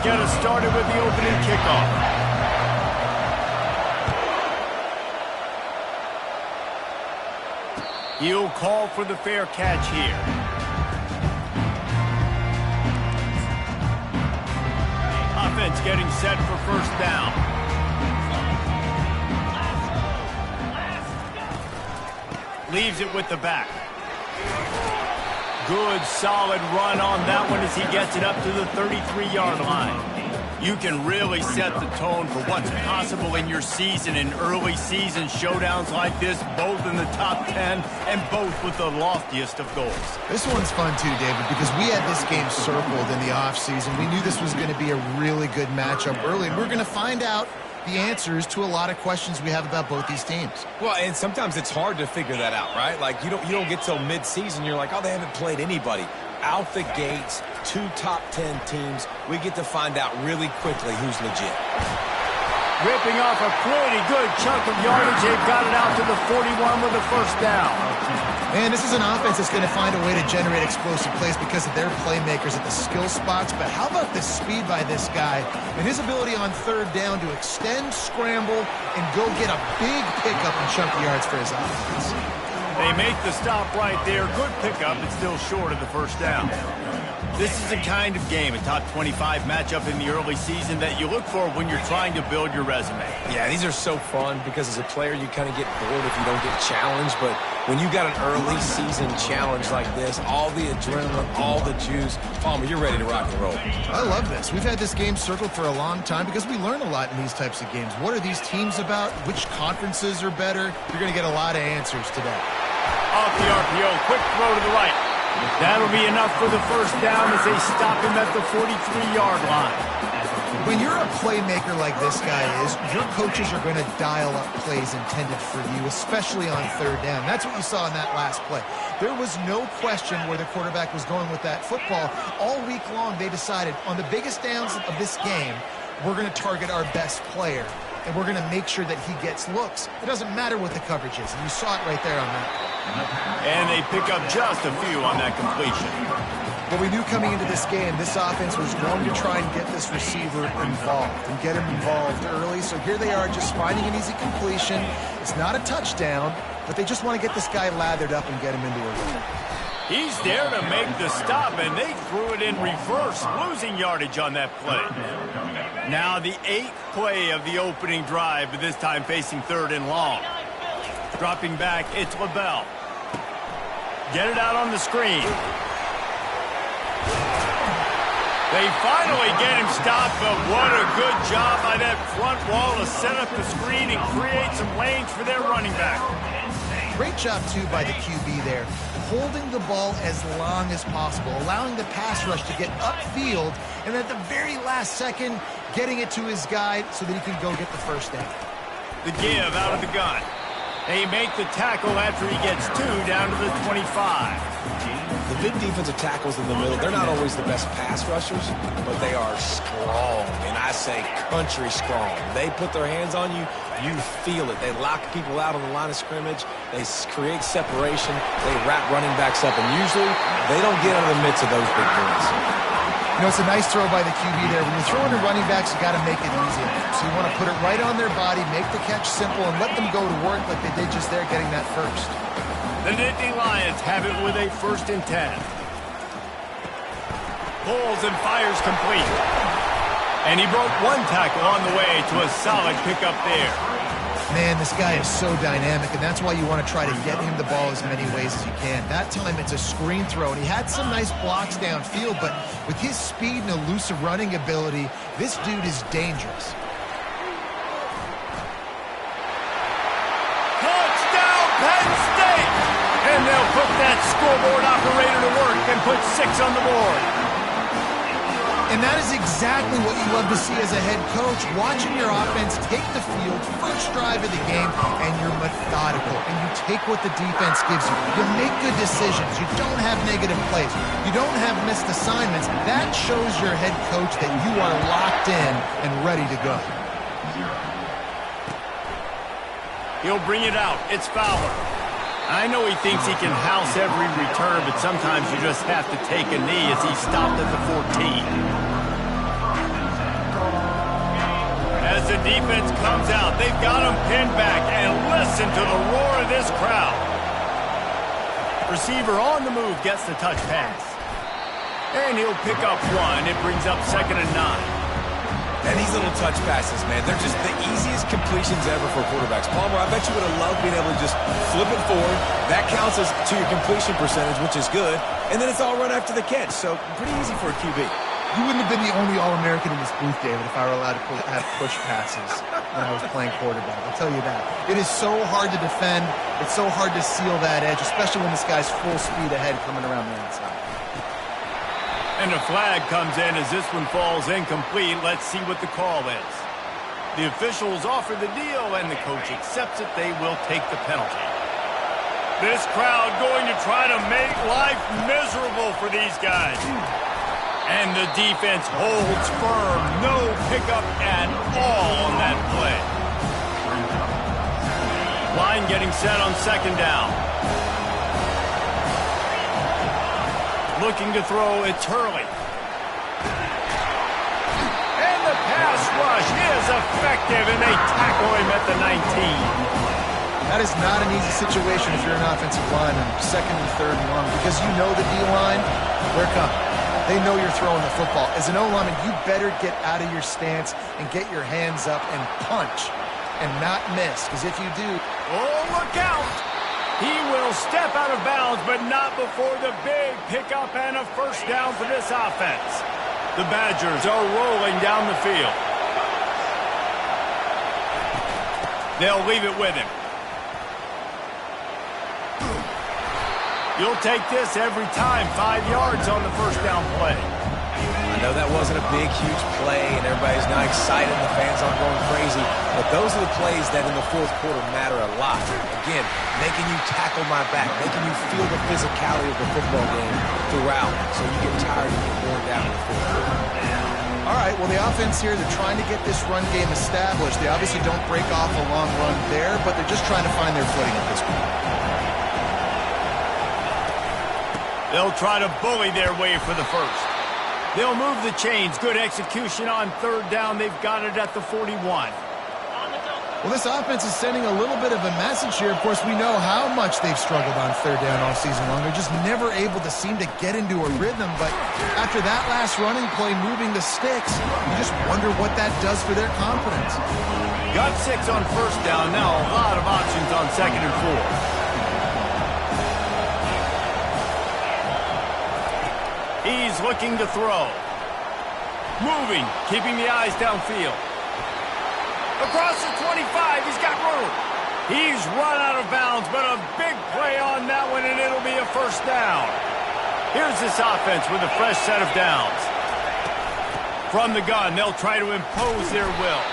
get us started with the opening kickoff. He'll call for the fair catch here. Offense getting set for first down. Leaves it with the back. Good, solid run on that one as he gets it up to the 33-yard line. You can really set the tone for what's possible in your season in early season showdowns like this, both in the top 10 and both with the loftiest of goals. This one's fun too, David, because we had this game circled in the offseason. We knew this was going to be a really good matchup early, and we're going to find out the answers to a lot of questions we have about both these teams. Well, and sometimes it's hard to figure that out, right? Like, you don't get till mid-season, you're like, oh, they haven't played anybody. Out the gates, 2 top 10 teams, we get to find out really quickly who's legit. Ripping off a pretty good chunk of yardage. They've got it out to the 41 with a first down. And this is an offense that's going to find a way to generate explosive plays because of their playmakers at the skill spots. But how about the speed by this guy and his ability on third down to extend, scramble, and go get a big pickup and chunky yards for his offense. They make the stop right there. Good pickup, but still short of the first down. This is the kind of game, a top 25 matchup in the early season, that you look for when you're trying to build your resume. Yeah, these are so fun because as a player, you kind of get bored if you don't get challenged. But when you got an early season challenge like this, all the adrenaline, all the juice, Palmer, you're ready to rock and roll. I love this. We've had this game circled for a long time because we learn a lot in these types of games. What are these teams about? Which conferences are better? You're going to get a lot of answers today. Off the RPO, quick throw to the right. That'll be enough for the first down as they stop him at the 43-yard line. When you're a playmaker like this guy is, your coaches are going to dial up plays intended for you, especially on third down. That's what you saw in that last play. There was no question where the quarterback was going with that football. All week long, they decided on the biggest downs of this game, we're going to target our best player, and we're going to make sure that he gets looks. It doesn't matter what the coverage is, and you saw it right there on that play. And they pick up just a few on that completion. Well, we knew coming into this game, this offense was going to try and get this receiver involved and get him involved early. So here they are just finding an easy completion. It's not a touchdown, but they just want to get this guy lathered up and get him into a rhythm. He's there to make the stop, and they threw it in reverse, losing yardage on that play. Now the 8th play of the opening drive, but this time facing third and long. Dropping back, it's LaBelle. Get it out on the screen. They finally get him stopped, but what a good job by that front wall to set up the screen and create some lanes for their running back. Great job, too, by the QB there, holding the ball as long as possible, allowing the pass rush to get upfield, and at the very last second, getting it to his guy so that he can go get the first down. The give out of the gun. They make the tackle after he gets 2 down to the 25. The big defensive tackles in the middle, they're not always the best pass rushers, but they are strong, and I say country strong. They put their hands on you, you feel it. They lock people out on the line of scrimmage. They create separation. They wrap running backs up, and usually they don't get out of the midst of those big boys. You know, it's a nice throw by the QB there. When you're throwing to running backs, you got to make it easy. So you want to put it right on their body, make the catch simple, and let them go to work like they did just there, getting that first. The Nittany Lions have it with a 1st and 10. Pulls and fires complete. And he broke 1 tackle on the way to a solid pickup there. Man, this guy is so dynamic, and that's why you want to try to get him the ball as many ways as you can. That time, it's a screen throw, and he had some nice blocks downfield, but with his speed and elusive running ability, this dude is dangerous. Touchdown, Penn State! And they'll put that scoreboard operator to work and put 6 on the board. And that is exactly what you love to see as a head coach, watching your offense take the field, first drive of the game, and you're methodical, and you take what the defense gives you. You make good decisions. You don't have negative plays. You don't have missed assignments. That shows your head coach that you are locked in and ready to go. He'll bring it out. It's Fowler. I know he thinks he can house every return, but sometimes you just have to take a knee as he stopped at the 14. defense comes out. They've got them pinned back, and listen to the roar of this crowd. Receiver on the move gets the touch pass. And he'll pick up one. It brings up 2nd and 9. And these little touch passes, man, they're just the easiest completions ever for quarterbacks. Palmer, I bet you would have loved being able to just flip it forward. That counts as to your completion percentage, which is good. And then it's all run after the catch. So pretty easy for a QB. You wouldn't have been the only All-American in this booth, David, if I were allowed to have push passes when I was playing quarterback. I'll tell you that. It is so hard to defend. It's so hard to seal that edge, especially when this guy's full speed ahead coming around the inside. And a flag comes in as this one falls incomplete. Let's see what the call is. The officials offer the deal, and the coach accepts it. They will take the penalty. This crowd going to try to make life miserable for these guys. And the defense holds firm. No pickup at all on that play. Line getting set on 2nd down. Looking to throw, it's Hurley. And the pass rush is effective, and they tackle him at the 19. That is not an easy situation if you're an offensive lineman, 2nd and 3rd and long, because you know the D-line, they're coming. They know you're throwing the football. As an O-lineman, you better get out of your stance and get your hands up and punch and not miss, because if you do... Oh, look out! He will step out of bounds, but not before the big pickup and a 1st down for this offense. The Badgers are rolling down the field. They'll leave it with him. You'll take this every time. 5 yards on the 1st down play. I know that wasn't a big, huge play, and everybody's not excited, the fans aren't going crazy, but those are the plays that in the 4th quarter matter a lot. Again, making you tackle my back, making you feel the physicality of the football game throughout, so you get tired and get worn down in the 4th quarter. All right, well, the offense here, they're trying to get this run game established. They obviously don't break off a long run there, but they're just trying to find their footing at this point. They'll try to bully their way for the 1st. They'll move the chains. Good execution on 3rd down. They've got it at the 41. Well, this offense is sending a little bit of a message here. Of course, we know how much they've struggled on 3rd down all season long. They're just never able to seem to get into a rhythm. But after that last running play, moving the sticks, you just wonder what that does for their confidence. Got 6 on 1st down. Now a lot of options on 2nd and 4. He's looking to throw. Moving, keeping the eyes downfield. Across the 25, he's got room. He's run out of bounds, but a big play on that one, and it'll be a 1st down. Here's this offense with a fresh set of downs. From the gun, they'll try to impose their will.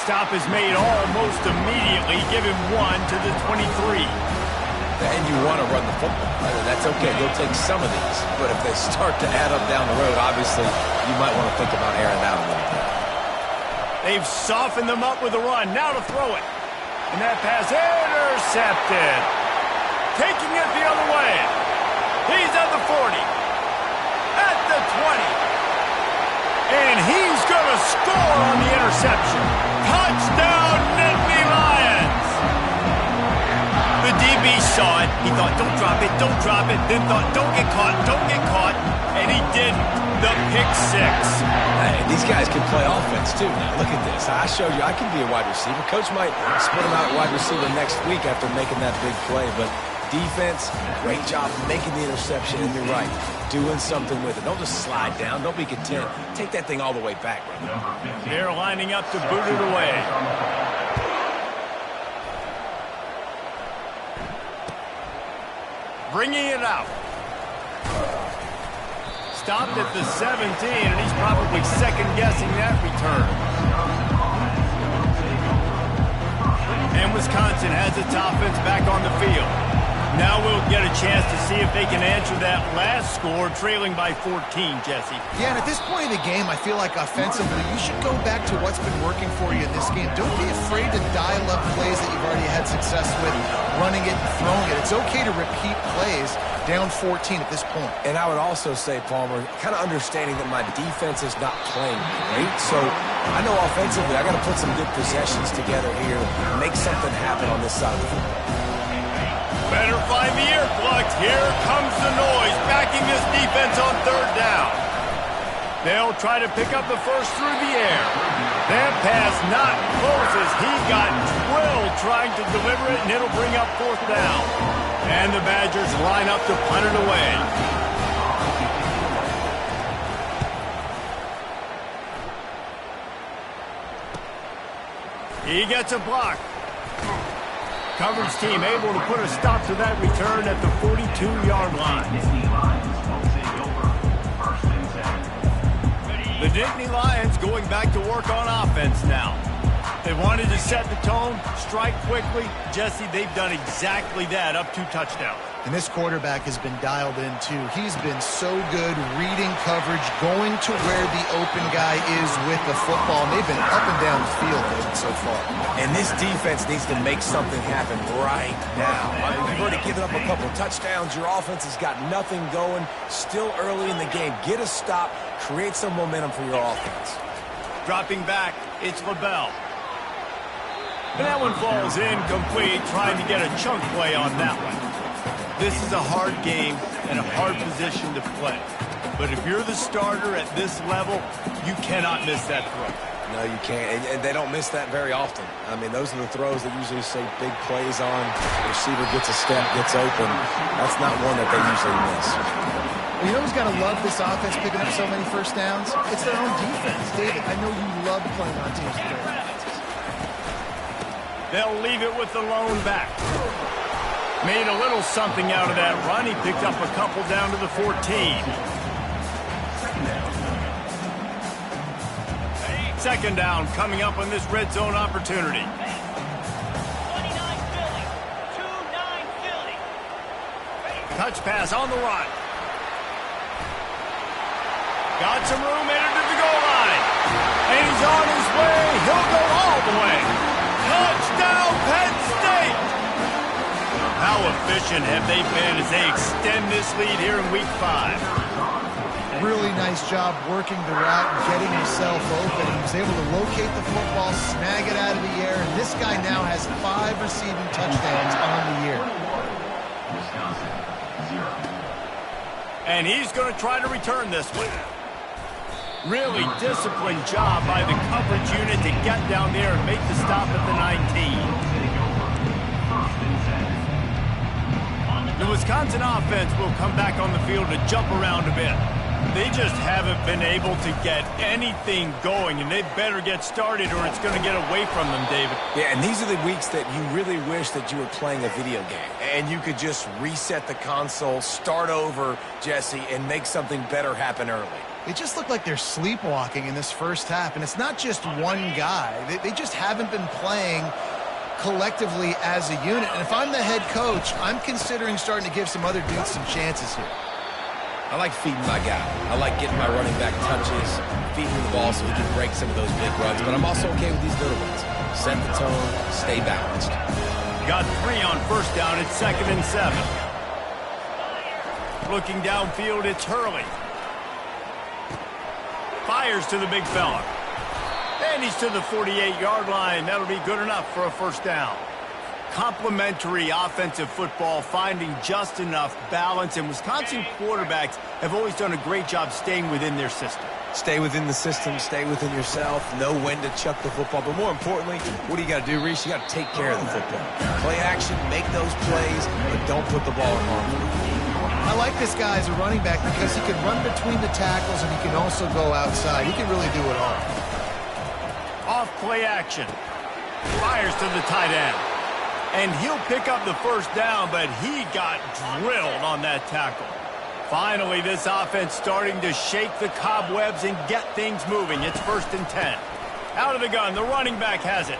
Stop is made almost immediately. Give him 1 to the 23. And you want to run the football. That's okay. You'll take some of these. But if they start to add up down the road, obviously, you might want to think about airing out a little bit. They've softened them up with a run. Now to throw it. And that pass intercepted. Taking it the other way. He's at the 40. At the 20. And he's going to score on the interception. Touchdown, Nittany Lions. The DB saw it. He thought, don't drop it, don't drop it. Then thought, don't get caught, don't get caught. And he didn't. The pick 6. Hey, these guys can play offense, too. Now, look at this. I showed you I can be a wide receiver. Coach might split him out wide receiver next week after making that big play. But defense, great job making the interception. And you're right, doing something with it. Don't just slide down. Don't be content. Take that thing all the way back, brother. They're lining up to boot it away. Bringing it out. Stopped at the 17, and he's probably second-guessing that return. And Wisconsin has its offense back on the field. Now we'll get a chance to see if they can answer that last score, trailing by 14, Jesse. Yeah, and at this point of the game, I feel like offensively, you should go back to what's been working for you in this game. Don't be afraid to dial up plays that you've already had success with, running it and throwing it. It's okay to repeat plays down 14 at this point. And I would also say, Palmer, kind of understanding that my defense is not playing great, so I know offensively I got to put some good possessions together here, make something happen on this side of the football. Better find the earplugs. Here comes the noise, backing this defense on third down. They'll try to pick up the first through the air. That pass not close as he got drilled trying to deliver it, and it'll bring up fourth down. And the Badgers line up to punt it away. He gets a block. Coverage team able to put a stop to that return at the 42-yard line. The Nittany Lions going back to work on offense now. They wanted to set the tone, strike quickly. Jesse, they've done exactly that, up 2 touchdowns. And this quarterback has been dialed in, too. He's been so good reading coverage, going to where the open guy is with the football. And they've been up and down the field so far. And this defense needs to make something happen right now. I mean, you've already given up a couple of touchdowns. Your offense has got nothing going. Still early in the game. Get a stop. Create some momentum for your offense. Dropping back, it's LaBelle. And that one falls incomplete, trying to get a chunk play on that one. This is a hard game and a hard position to play. But if you're the starter at this level, you cannot miss that throw. No, you can't. And they don't miss that very often. I mean, those are the throws that usually say big plays on. The receiver gets a step, gets open. That's not one that they usually miss. Well, you know who's got to love this offense picking up so many first downs? It's their own defense. David, I know you love playing on teams with their offenses. They'll leave it with the lone back. Made a little something out of that run. He picked up a couple down to the 14. Second down coming up on this red zone opportunity. 29 Philly. 2-9 Philly. Touch pass on the run. Got some room, entered to the goal line. And he's on his way. He'll go all the way. Touchdown, Penn State! How efficient have they been as they extend this lead here in Week 5? Really nice job working the route and getting himself open. He was able to locate the football, snag it out of the air, and this guy now has 5 receiving touchdowns on the year. And he's going to try to return this one. Really disciplined job by the coverage unit to get down there and make the stop at the 19. The Wisconsin offense will come back on the field to jump around a bit. They just haven't been able to get anything going, and they better get started or it's going to get away from them, David. Yeah, and these are the weeks that you really wish that you were playing a video game and you could just reset the console, start over, Jesse, and make something better happen early. They just look like they're sleepwalking in this first half, and it's not just one guy. They just haven't been playing collectively as a unit. And if I'm the head coach, I'm considering starting to give some other dudes some chances here. I like feeding my guy. I like getting my running back touches, feeding him the ball so he can break some of those big runs. But I'm also okay with these little ones. Set the tone, stay balanced. Got 3 on first down. It's 2nd and 7. Looking downfield, it's Hurley. Fires to the big fella. And he's to the 48-yard line. That'll be good enough for a first down. Complementary offensive football, finding just enough balance, and Wisconsin quarterbacks have always done a great job staying within their system. Stay within the system, stay within yourself, know when to chuck the football. But more importantly, what do you got to do, Reese? You got to take care of the football. Play action, make those plays, but don't put the ball in harm's way. I like this guy as a running back because he can run between the tackles and he can also go outside. He can really do it all. Off play action. Fires to the tight end. And he'll pick up the first down, but he got drilled on that tackle. Finally, this offense starting to shake the cobwebs and get things moving. It's 1st and 10. Out of the gun, the running back has it.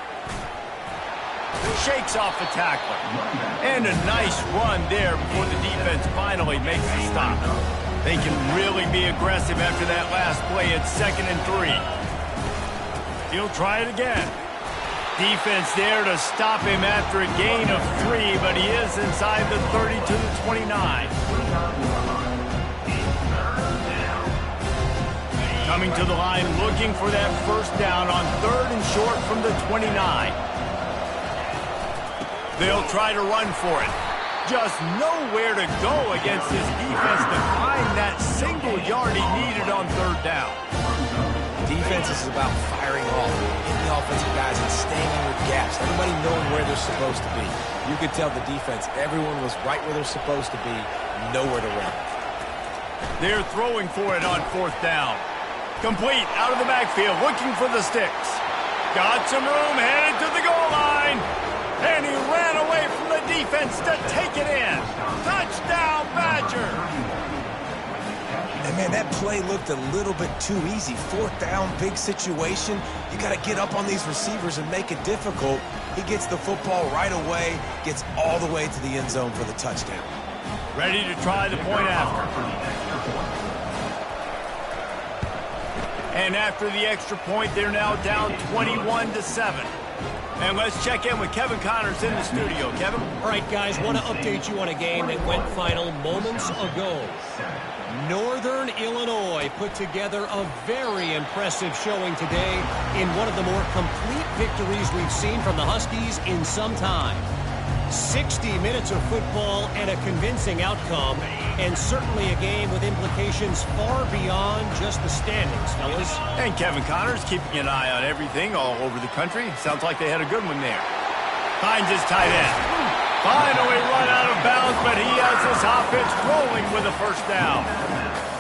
Shakes off the tackler. And a nice run there before the defense finally makes the stop. They can really be aggressive after that last play. It's 2nd and 3. He'll try it again. Defense there to stop him after a gain of 3, but he is inside the 30 to the 29. Coming to the line, looking for that first down on 3rd and short from the 29. They'll try to run for it. Just nowhere to go against this defense to find that single yard he needed on 3rd down. Defense is about firing off, hitting the offensive guys and staying in your gaps. Everybody knowing where they're supposed to be. You could tell the defense, everyone was right where they're supposed to be, nowhere to run. They're throwing for it on 4th down. Complete out of the backfield, looking for the sticks. Got some room, headed to the goal line. And he ran away from the defense to take it in. Touchdown, Badger. And, man, that play looked a little bit too easy. 4th down, big situation. You got to get up on these receivers and make it difficult. He gets the football right away, gets all the way to the end zone for the touchdown. Ready to try the point after. And after the extra point, they're now down 21-7. And let's check in with Kevin Connors in the studio. Kevin? All right, guys, want to update you on a game that went final moments ago. Northern Illinois put together a very impressive showing today in one of the more complete victories we've seen from the Huskies in some time. 60 minutes of football and a convincing outcome, and certainly a game with implications far beyond just the standings, fellas. And Kevin Connors keeping an eye on everything all over the country. Sounds like they had a good one there. Finds his tight end. Finally run out of bounds, but he has this offense rolling with a first down.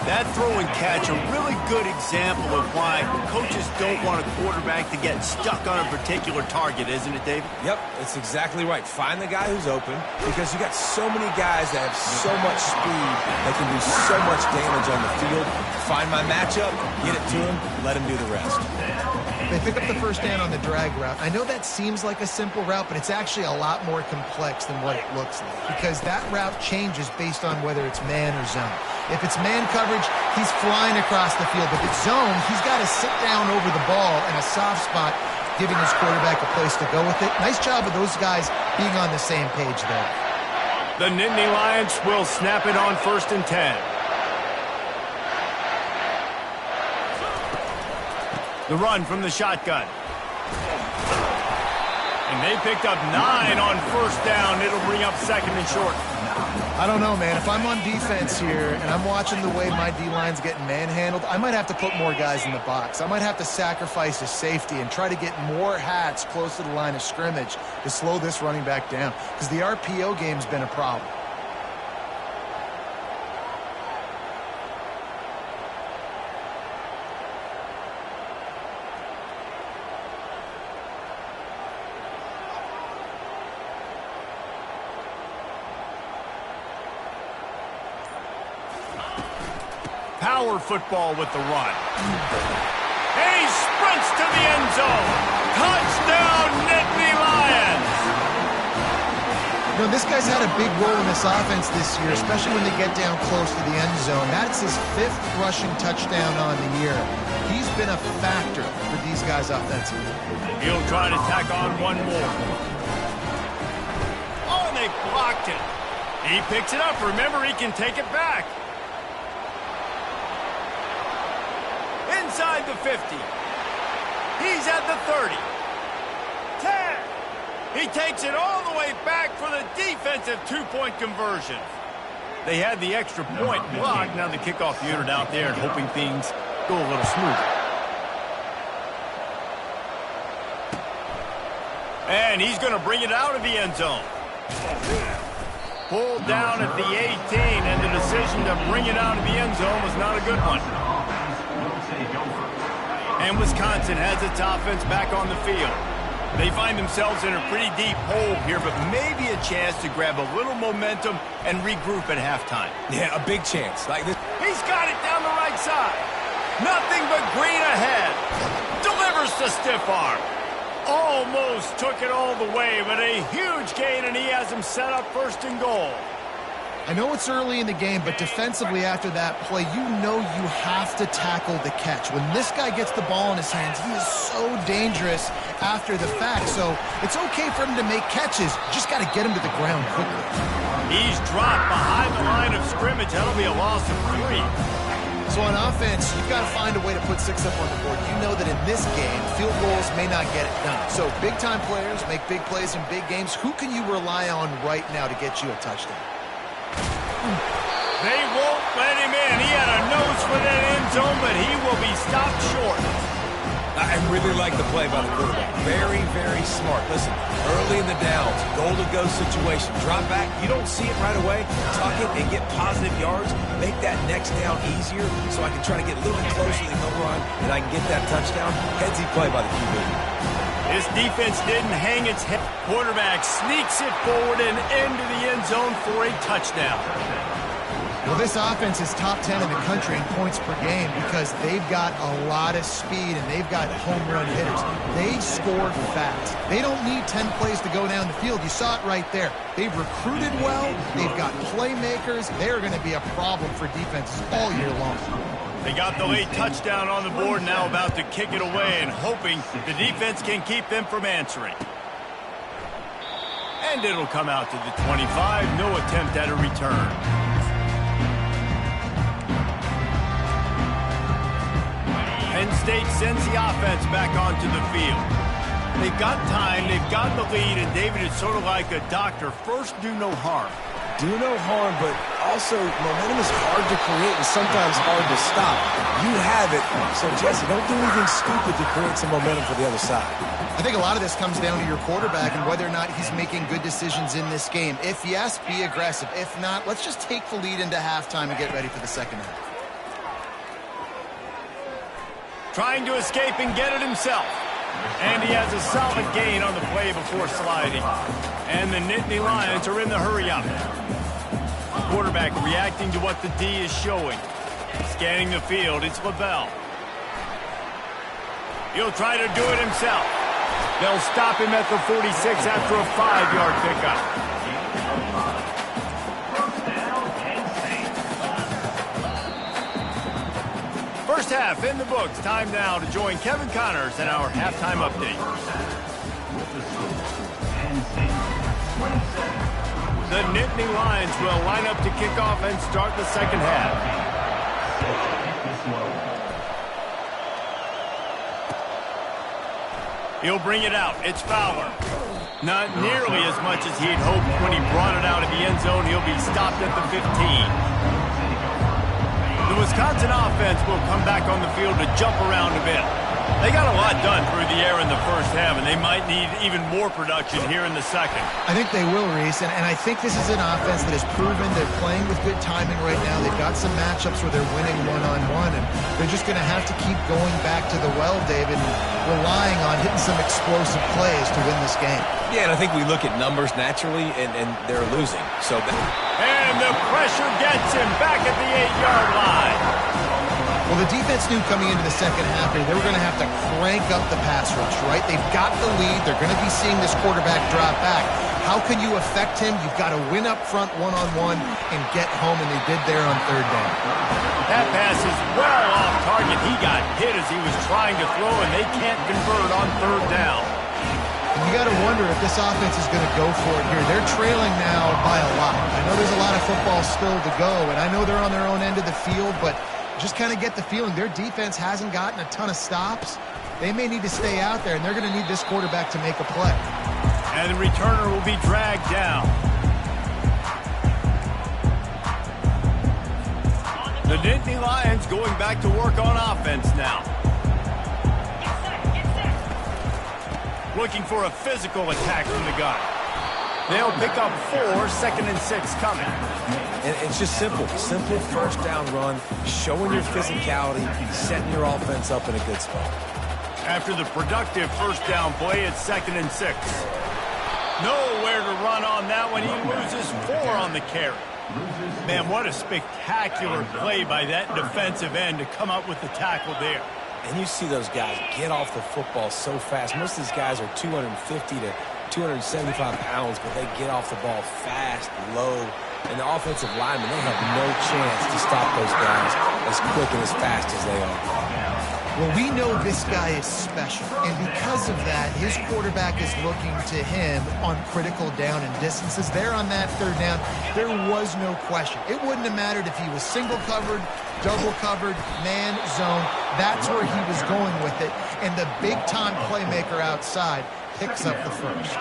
That throw and catch, a really good example of why coaches don't want a quarterback to get stuck on a particular target, isn't it, David? Yep, that's exactly right. Find the guy who's open, because you got so many guys that have so much speed that can do so much damage on the field. Find my matchup, get it to him, let him do the rest. They pick up the first down on the drag route. I know that seems like a simple route, but it's actually a lot more complex than what it looks like, because that route changes based on whether it's man or zone. If it's man coverage, he's flying across the field. If it's zone, he's got to sit down over the ball in a soft spot, giving his quarterback a place to go with it. Nice job of those guys being on the same page there. The Nittany Lions will snap it on 1st and 10. The run from the shotgun. And they picked up 9 on 1st down. It'll bring up 2nd and short. I don't know, man. If I'm on defense here and I'm watching the way my D-line's getting manhandled, I might have to put more guys in the box. I might have to sacrifice a safety and try to get more hats close to the line of scrimmage to slow this running back down, because the RPO game's been a problem. Power football with the run. And he sprints to the end zone. Touchdown, Nittany Lions! You know, this guy's had a big role in this offense this year, especially when they get down close to the end zone. That's his 5th rushing touchdown on the year. He's been a factor for these guys offensively. He'll try to tack on one more. Oh, and they blocked it. He picks it up. Remember, he can take it back. Inside the 50. He's at the 30. 10. He takes it all the way back for the defensive 2-point conversion. They had the extra point blocked. Now the kickoff unit out there and hoping things go a little smoother. And he's going to bring it out of the end zone. Pulled down at the 18, and the decision to bring it out of the end zone was not a good one. And Wisconsin has its offense back on the field. They find themselves in a pretty deep hole here, but maybe a chance to grab a little momentum and regroup at halftime. Yeah, a big chance. Like this. He's got it down the right side. Nothing but green ahead. Delivers the stiff arm. Almost took it all the way, but a huge gain, and he has him set up 1st and goal. I know it's early in the game, but defensively after that play, you know you have to tackle the catch. When this guy gets the ball in his hands, he is so dangerous after the fact. So it's okay for him to make catches. Just got to get him to the ground quickly. He's dropped behind the line of scrimmage. That'll be a loss of 3. So on offense, you've got to find a way to put 6 up on the board. You know that in this game, field goals may not get it done. So big-time players make big plays in big games. Who can you rely on right now to get you a touchdown? They won't let him in. He had a nose for that end zone, but he will be stopped short. I really like the play by the quarterback. Very, very smart. Listen, early in the downs, goal-to-go situation. Drop back. You don't see it right away. Tuck it and get positive yards. Make that next down easier so I can try to get a little bit closer to the goal line and I can get that touchdown. Headsy play by the QB. This defense didn't hang its head. Quarterback sneaks it forward and into the end zone for a touchdown. Well, this offense is top 10 in the country in points per game because they've got a lot of speed and they've got home run hitters. They score fast. They don't need 10 plays to go down the field. You saw it right there. They've recruited well. They've got playmakers. They're going to be a problem for defenses all year long. They got the late touchdown on the board, now about to kick it away and hoping the defense can keep them from answering. And it'll come out to the 25. No attempt at a return. Penn State sends the offense back onto the field. They've got time, they've got the lead, and David is sort of like a doctor. First, do no harm. Do no harm, but also momentum is hard to create and sometimes hard to stop. You have it, so Jesse, don't do anything stupid to create some momentum for the other side. I think a lot of this comes down to your quarterback and whether or not he's making good decisions in this game. If yes, be aggressive. If not, let's just take the lead into halftime and get ready for the second half. Trying to escape and get it himself. And he has a solid gain on the play before sliding. And the Nittany Lions are in the hurry-up. Quarterback reacting to what the D is showing. Scanning the field, it's LaBelle. He'll try to do it himself. They'll stop him at the 46 after a 5-yard pickup. First half in the books. Time now to join Kevin Connors in our halftime update. The Nittany Lions will line up to kick off and start the second half. He'll bring it out. It's Fowler. Not nearly as much as he'd hoped when he brought it out of the end zone. He'll be stopped at the 15. The Wisconsin offense will come back on the field to jump around a bit. They got a lot done through the air in the first half, and they might need even more production here in the second. I think they will, Reese, and I think this is an offense that has proven they're playing with good timing right now. They've got some matchups where they're winning one-on-one, and they're just going to have to keep going back to the well, David, and relying on hitting some explosive plays to win this game. Yeah, and I think we look at numbers naturally, and they're losing. And the pressure gets him back at the 8-yard line. Well, the defense knew coming into the second half here, they were going to have to crank up the pass rush, right? They've got the lead. They're going to be seeing this quarterback drop back. How can you affect him? You've got to win up front one-on-one and get home, and they did there on third down. That pass is well off target. He got hit as he was trying to throw, and they can't convert on third down. You got to wonder if this offense is going to go for it here. They're trailing now by a lot. I know there's a lot of football still to go, and I know they're on their own end of the field, but just kind of get the feeling their defense hasn't gotten a ton of stops. They may need to stay out there, and they're going to need this quarterback to make a play. And the returner will be dragged down. The Nittany Lions going back to work on offense now. Looking for a physical attack from the gun. They'll pick up 4, 2nd and 6 coming. And it's just simple. Simple first down run, showing your physicality, setting your offense up in a good spot. After the productive first down play, it's 2nd and 6. Nowhere to run on that one. He loses 4 on the carry. Man, what a spectacular play by that defensive end to come up with the tackle there. And you see those guys get off the football so fast. Most of these guys are 250 to 275 pounds, but they get off the ball fast, low. And the offensive linemen, they have no chance to stop those guys as quick and as fast as they are. Well, we know this guy is special, and because of that, his quarterback is looking to him on critical down and distances. There on that third down, there was no question. It wouldn't have mattered if he was single covered, double covered, man zone. That's where he was going with it. And the big-time playmaker outside picks up the first.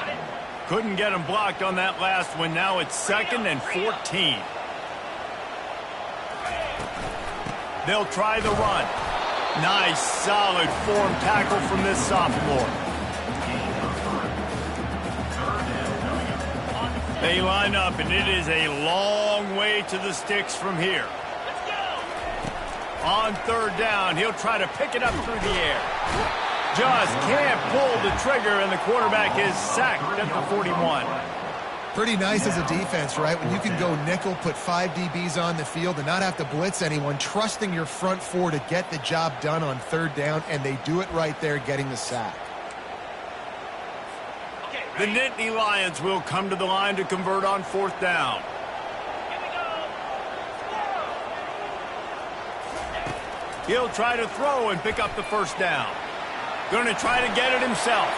Couldn't get him blocked on that last one. Now it's 2nd and 14. They'll try the run. Nice, solid form tackle from this sophomore. They line up, and it is a long way to the sticks from here. On 3rd down, he'll try to pick it up through the air. Just can't pull the trigger, and the quarterback is sacked at the 41. Pretty nice as a defense, right? When you can go nickel, put 5 DBs on the field and not have to blitz anyone, trusting your front 4 to get the job done on 3rd down, and they do it right there, getting the sack. The Nittany Lions will come to the line to convert on 4th down. He'll try to throw and pick up the 1st down. Going to try to get it himself.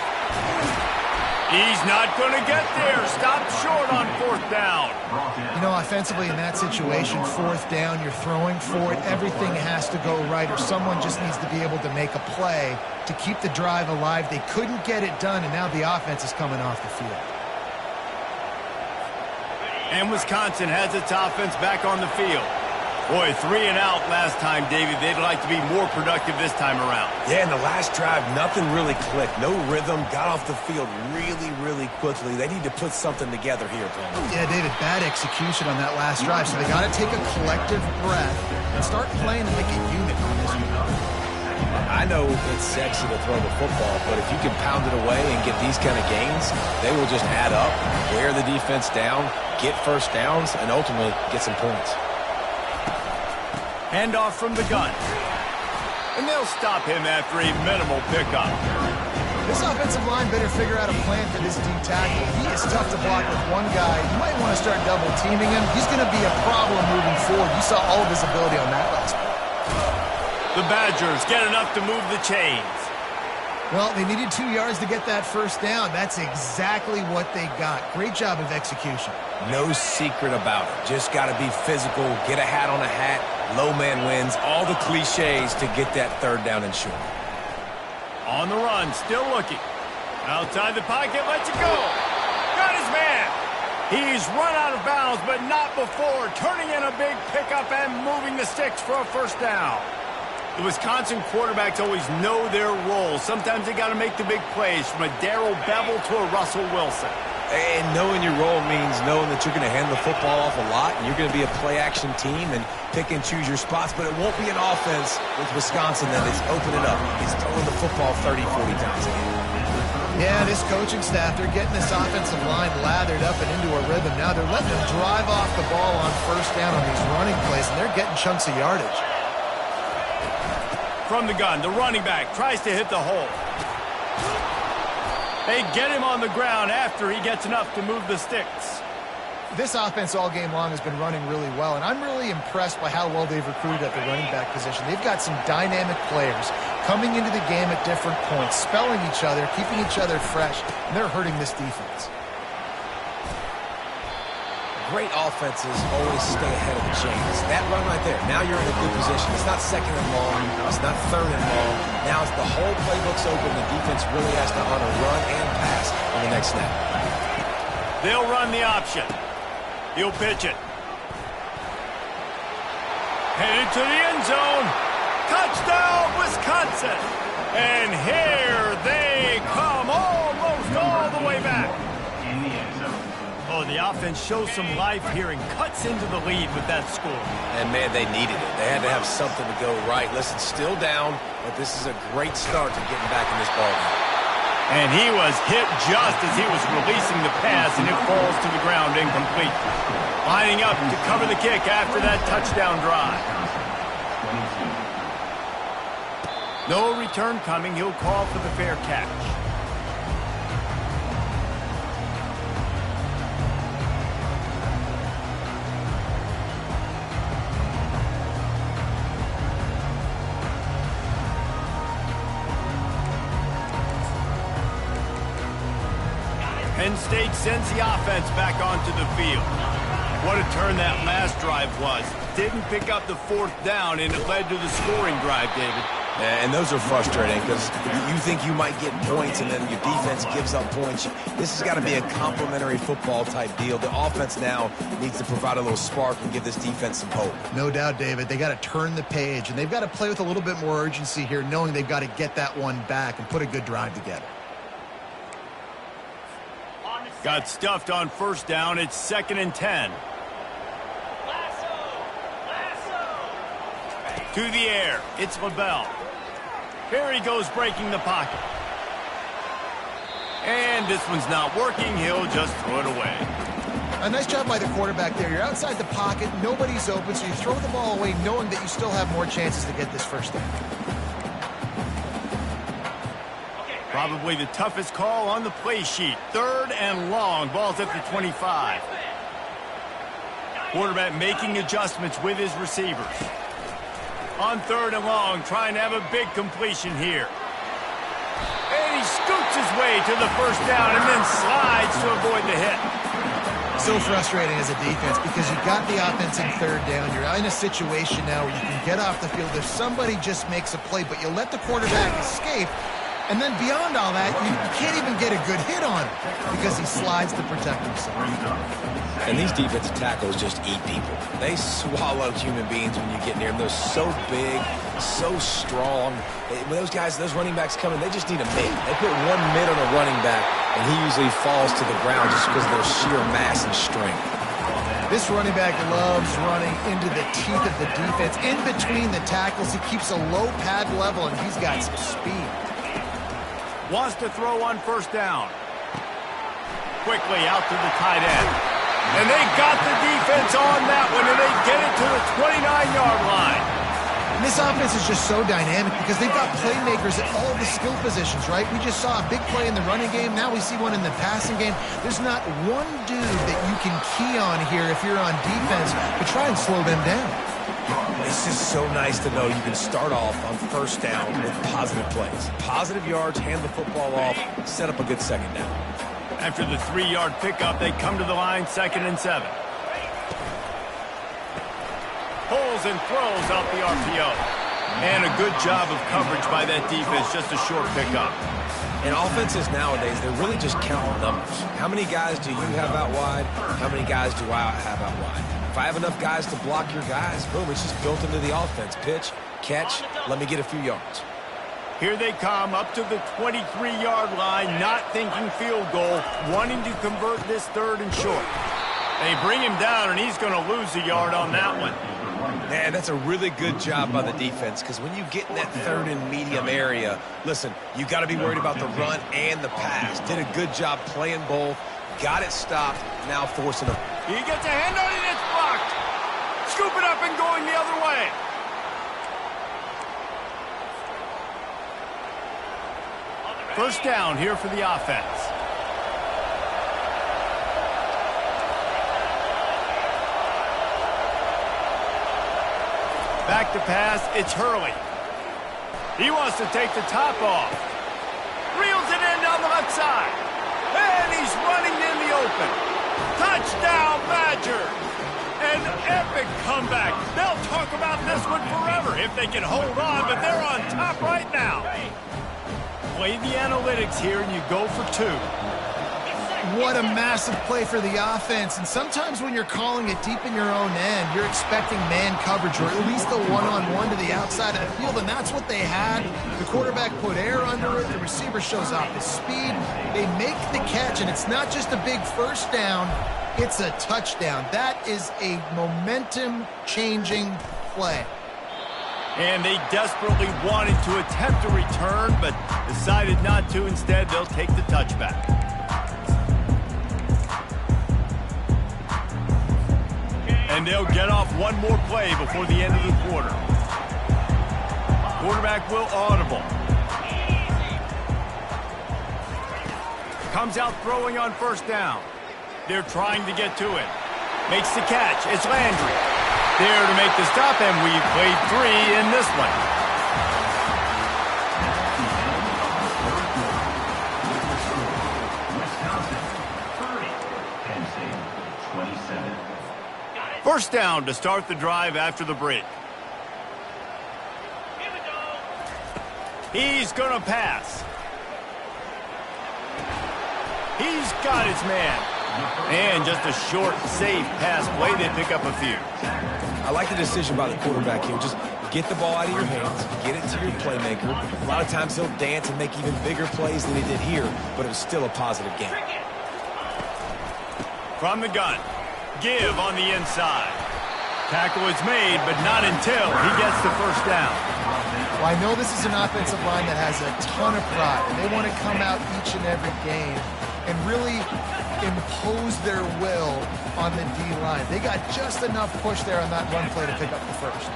He's not going to get there. Stopped short on 4th down. You know, offensively in that situation, 4th down, you're throwing for it. Everything has to go right, or someone just needs to be able to make a play to keep the drive alive. They couldn't get it done, and now the offense is coming off the field. And Wisconsin has its offense back on the field. Boy, 3 and out last time, David. They'd like to be more productive this time around. Yeah, in the last drive, nothing really clicked. No rhythm. Got off the field really, really quickly. They need to put something together here, Tony. Yeah, David, bad execution on that last drive. So they got to take a collective breath and start playing like a unit on this one. I know it's sexy to throw the football, but if you can pound it away and get these kind of gains, they will just add up, wear the defense down, get 1st downs, and ultimately get some points. Handoff from the gun. And they'll stop him after a minimal pickup. This offensive line better figure out a plan for this D tackle. He is tough to block with one guy. You might want to start double teaming him. He's going to be a problem moving forward. You saw all of his ability on that last play. The Badgers get enough to move the chains. Well, they needed 2 yards to get that 1st down. That's exactly what they got. Great job of execution. No secret about it. Just got to be physical, get a hat on a hat, low man wins, all the cliches to get that 3rd down and short. On the run, still looking. Outside the pocket, lets it go. Got his man. He's run out of bounds, but not before turning in a big pickup and moving the sticks for a 1st down. The Wisconsin quarterbacks always know their role. Sometimes they got to make the big plays, from a Darrell Bevel to a Russell Wilson. And knowing your role means knowing that you're going to hand the football off a lot, and you're going to be a play-action team and pick and choose your spots, but it won't be an offense with Wisconsin that is opening up. He's throwing the football 30, 40 times a game. Yeah, this coaching staff, they're getting this offensive line lathered up and into a rhythm. Now they're letting them drive off the ball on 1st down on these running plays, and they're getting chunks of yardage. From the gun, the running back tries to hit the hole. They get him on the ground after he gets enough to move the sticks. This offense all game long has been running really well, and I'm really impressed by how well they've recruited at the running back position. They've got some dynamic players coming into the game at different points, spelling each other, keeping each other fresh, and they're hurting this defense. Great offenses always stay ahead of the chains. That run right there, now you're in a good position. It's not 2nd and long. It's not 3rd and long. Now it's the whole playbook's open. The defense really has to honor run and pass on the next snap. They'll run the option. He'll pitch it. Headed to the end zone. Touchdown, Wisconsin. And here they come, almost all the way back. Oh, the offense shows some life here and cuts into the lead with that score. And, man, they needed it. They had to have something to go right. Listen, still down, but this is a great start to getting back in this ballgame. And he was hit just as he was releasing the pass, and it falls to the ground incomplete. Lining up to cover the kick after that touchdown drive. No return coming. He'll call for the fair catch. Penn State sends the offense back onto the field. What a turn that last drive was. didn't pick up the 4th down, and it led to the scoring drive, David. Yeah, and those are frustrating because you think you might get points and then your defense gives up points. This has got to be a complementary football type deal. The offense now needs to provide a little spark and give this defense some hope. No doubt, David. They got to turn the page, and they've got to play with a little bit more urgency here, knowing they've got to get that one back and put a good drive together. Got stuffed on 1st down. It's 2nd and 10. To the air. It's LaBelle. Here he goes breaking the pocket. And this one's not working. He'll just throw it away. A nice job by the quarterback there. You're outside the pocket. Nobody's open, so you throw the ball away knowing that you still have more chances to get this 1st down. Probably the toughest call on the play sheet. 3rd and long. Ball's at the 25. Quarterback making adjustments with his receivers. On 3rd and long, trying to have a big completion here. And he scoots his way to the 1st down and then slides to avoid the hit. So frustrating as a defense because you got the offense in 3rd down. You're in a situation now where you can get off the field if somebody just makes a play, but you let the quarterback escape. And then beyond all that, you can't even get a good hit on him because he slides to protect himself. And these defensive tackles just eat people. They swallow human beings when you get near them. They're so big, so strong. When those guys, those running backs come in, they just need a mid. They put one mid on a running back, and he usually falls to the ground just because of their sheer mass and strength. This running back loves running into the teeth of the defense. In between the tackles, he keeps a low pad level, and he's got some speed. Wants to throw on 1st down. Quickly out to the tight end. And they got the defense on that one, and they get it to the 29-yard line. And this offense is just so dynamic because they've got playmakers at all the skill positions, right? We just saw a big play in the running game. Now we see one in the passing game. There's not one dude that you can key on here if you're on defense to try and slow them down. It's just so nice to know you can start off on 1st down with positive plays. Positive yards, hand the football off, set up a good 2nd down. After the 3-yard pickup, they come to the line 2nd and 7. Pulls and throws out the RPO. And a good job of coverage by that defense, just a short pickup. And offenses nowadays, they're really just counting numbers. How many guys do you have out wide? How many guys do I have out wide? If I have enough guys to block your guys, boom, it's just built into the offense. Pitch, catch, let me get a few yards. Here they come up to the 23-yard line, not thinking field goal, wanting to convert this 3rd and short. They bring him down, and he's going to lose a yard on that one. Man, that's a really good job by the defense because when you get in that 3rd and medium area, listen, you got to be worried about the run and the pass. Did a good job playing both, got it stopped, now forcing them. He gets a hand on it, it's blocked. Scoop it up and going the other way. First down here for the offense. Back to pass, it's Hurley. He wants to take the top off. Reels it in down the left side. And he's running in the open. Touchdown, Badger. An epic comeback. They'll talk about this one forever if they can hold on, but they're on top right now. Play the analytics here, and you go for 2. What a massive play for the offense. And sometimes when you're calling it deep in your own end, you're expecting man coverage or at least a one-on-one to the outside of the field, and that's what they had. The quarterback put air under it. The receiver shows off his speed. They make the catch, and it's not just a big 1st down. It's a touchdown. That is a momentum-changing play. And they desperately wanted to attempt a return, but decided not to. Instead, they'll take the touchback. And they'll get off one more play before the end of the quarter. Quarterback will audible. Comes out throwing on 1st down. They're trying to get to it. Makes the catch. It's Landry. There to make the stop, and we've played 3 in this one. First down to start the drive after the break. Here we go. He's going to pass. He's got his man. And just a short, safe pass play. They pick up a few. I like the decision by the quarterback here. Just get the ball out of your hands, get it to your playmaker. A lot of times he'll dance and make even bigger plays than he did here, but it was still a positive game. From the gun, give on the inside. Tackle is made, but not until he gets the first down. Well, I know this is an offensive line that has a ton of pride, and they want to come out each and every game and really impose their will on the D-line. They got just enough push there on that run play to pick up the first.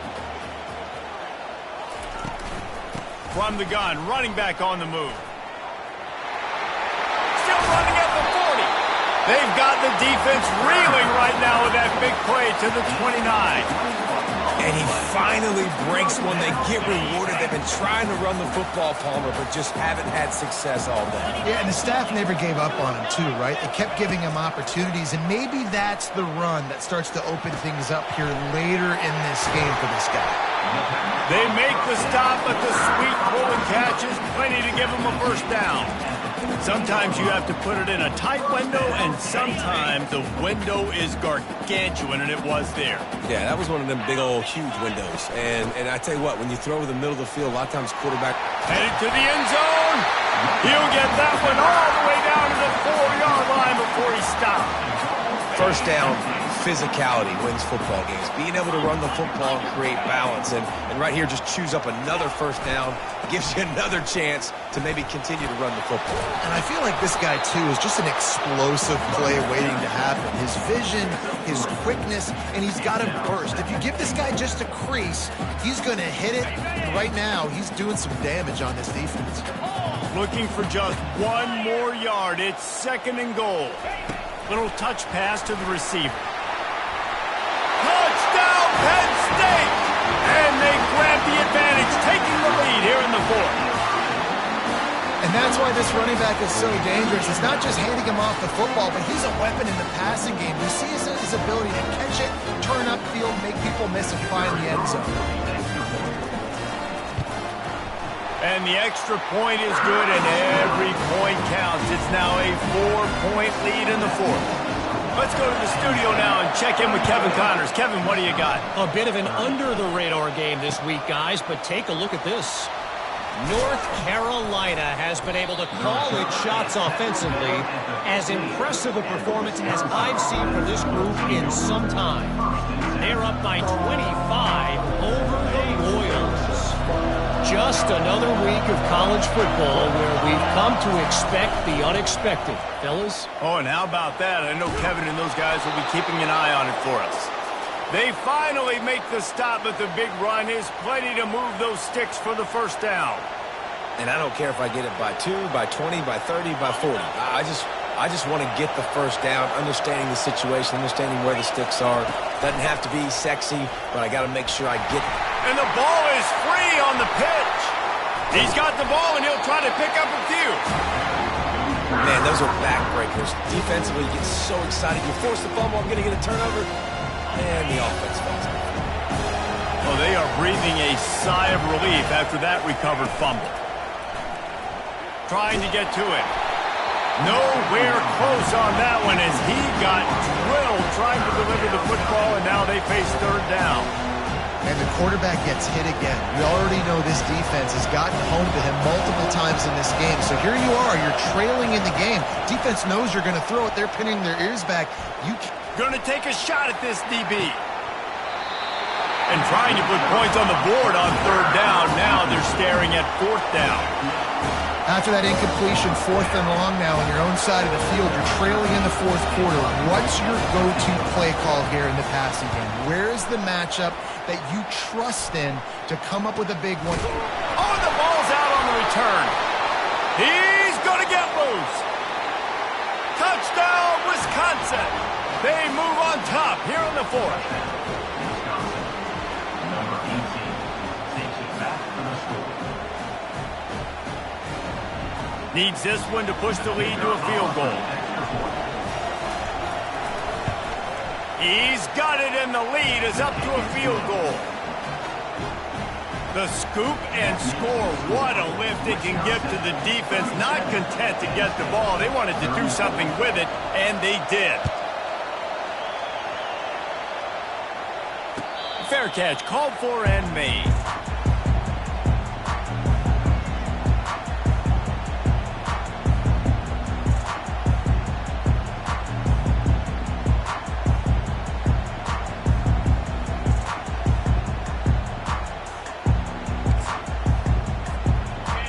From the gun, running back on the move. Still running at the 40. They've got the defense reeling right now with that big play to the 29. And he finally breaks one. They get rewarded. They've been trying to run the football, Palmer, but just haven't had success all day. Yeah, and the staff never gave up on him too, right? They kept giving him opportunities, and maybe that's the run that starts to open things up here later in this game for this guy. They make the stop, but the sweet pull and catch is plenty to give them a first down. Sometimes you have to put it in a tight window, and sometimes the window is gargantuan, and it was there. Yeah, that was one of them big old huge windows. And I tell you what, when you throw over the middle of the field, a lot of times quarterback... Headed to the end zone. He'll get that one all the way down to the 4-yard line before he stops. First down, physicality wins football games. Being able to run the football and create balance. And right here, just choose up another first down. Gives you another chance to maybe continue to run the football. And I feel like this guy, too, is just an explosive play waiting to happen. His vision, his quickness, and he's got a burst. If you give this guy just a crease, he's going to hit it. And right now, he's doing some damage on this defense. Looking for just one more yard. It's second and goal. Little touch pass to the receiver. Touchdown, Penn State! And they grab the advantage, taking the lead here in the fourth. And that's why this running back is so dangerous. It's not just handing him off the football, but he's a weapon in the passing game. You see his ability to catch it, turn upfield, make people miss, and find the end zone. And the extra point is good, and every point counts. It's now a 4-point lead in the fourth. Let's go to the studio now and check in with Kevin Connors. Kevin, what do you got? A bit of an under-the-radar game this week, guys, but take a look at this. North Carolina has been able to call its shots offensively. As impressive a performance as I've seen from this group in some time. They're up by 25 over the Royals. Just another week of college football where we've come to expect the unexpected. Fellas? Oh, and how about that? I know Kevin and those guys will be keeping an eye on it for us. They finally make the stop, but the big run is plenty to move those sticks for the first down. And I don't care if I get it by 2, by 20, by 30, by 40. I just want to get the first down, understanding the situation, understanding where the sticks are. Doesn't have to be sexy, but I got to make sure I get it. And the ball is free on the pitch. He's got the ball, and he'll try to pick up a few. Man, those are backbreakers. Defensively, you get so excited. You force the fumble, I'm going to get a turnover. And the offense falls out. Well, they are breathing a sigh of relief after that recovered fumble. Trying to get to it. Nowhere close on that one as he got drilled trying to deliver the football, and now they face third down. And the quarterback gets hit again. We already know this defense has gotten home to him multiple times in this game. So here you are, you're trailing in the game. Defense knows you're going to throw it. They're pinning their ears back. Going to take a shot at this DB. And trying to put points on the board on third down. Now they're staring at fourth down. After that incompletion, 4th and long now on your own side of the field, you're trailing in the fourth quarter. What's your go-to play call here in the passing game? Where is the matchup that you trust in to come up with a big one? Oh, the ball's out on the return. He's going to get loose. Touchdown, Wisconsin. They move on top here in the fourth. Needs this one to push the lead to a field goal. He's got it, and the lead is up to a field goal. The scoop and score. What a lift it can give to the defense. Not content to get the ball. They wanted to do something with it, and they did. Fair catch called for and made.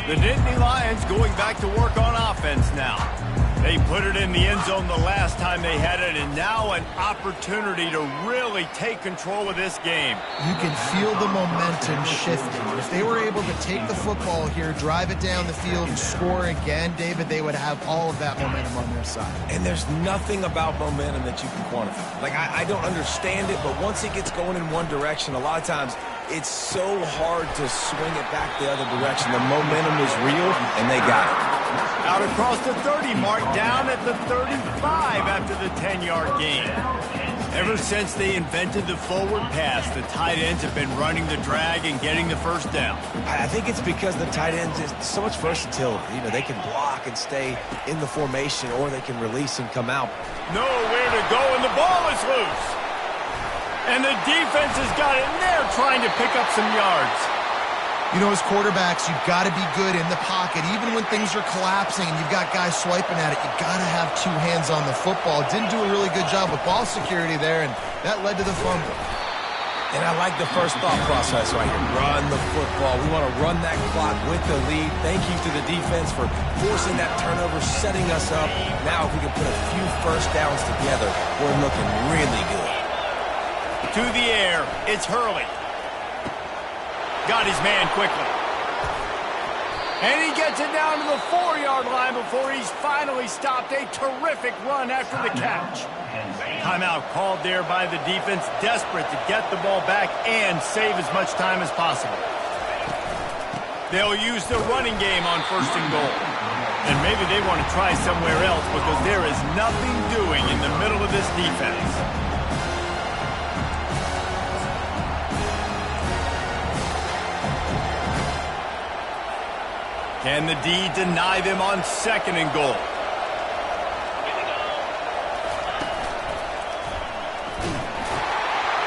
The Nittany Lions going back to work on offense now. They put it in the end zone the last time they had it, and now an opportunity to really take control of this game. You can feel the momentum shifting. If they were able to take the football here, drive it down the field, and score again, David, they would have all of that momentum on their side. And there's nothing about momentum that you can quantify. Like, I don't understand it, but once it gets going in one direction, a lot of times it's so hard to swing it back the other direction. The momentum is real, and they got it. Out across the 30 mark, down at the 35 after the 10-yard gain. Ever since they invented the forward pass, the tight ends have been running the drag and getting the first down. I think it's because the tight ends is so much versatility. You know, they can block and stay in the formation, or they can release and come out. Nowhere to go, and the ball is loose. And the defense has got it, and they're trying to pick up some yards. You know, as quarterbacks, you've got to be good in the pocket. Even when things are collapsing and you've got guys swiping at it, you've got to have two hands on the football. Didn't do a really good job with ball security there, and that led to the fumble. And I like the first thought process right here. Run the football. We want to run that clock with the lead. Thank you to the defense for forcing that turnover, setting us up. Now if we can put a few first downs together, we're looking really good. To the air, it's Hurley. Got his man quickly. And he gets it down to the 4-yard line before he's finally stopped. A terrific run after the catch. Timeout called there by the defense, desperate to get the ball back and save as much time as possible. They'll use the running game on 1st and goal. And maybe they want to try somewhere else because there is nothing doing in the middle of this defense. Can the D deny them on 2nd and goal?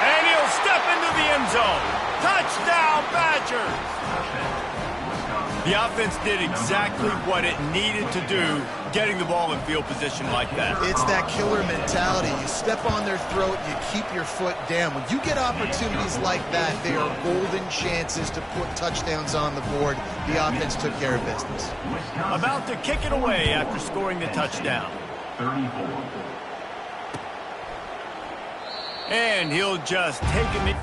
And he'll step into the end zone. Touchdown, Badgers! The offense did exactly what it needed to do, getting the ball in field position like that. It's that killer mentality. You step on their throat, you keep your foot down. When you get opportunities like that, they are golden chances to put touchdowns on the board. The offense took care of business. About to kick it away after scoring the touchdown. 34. And he'll just take it.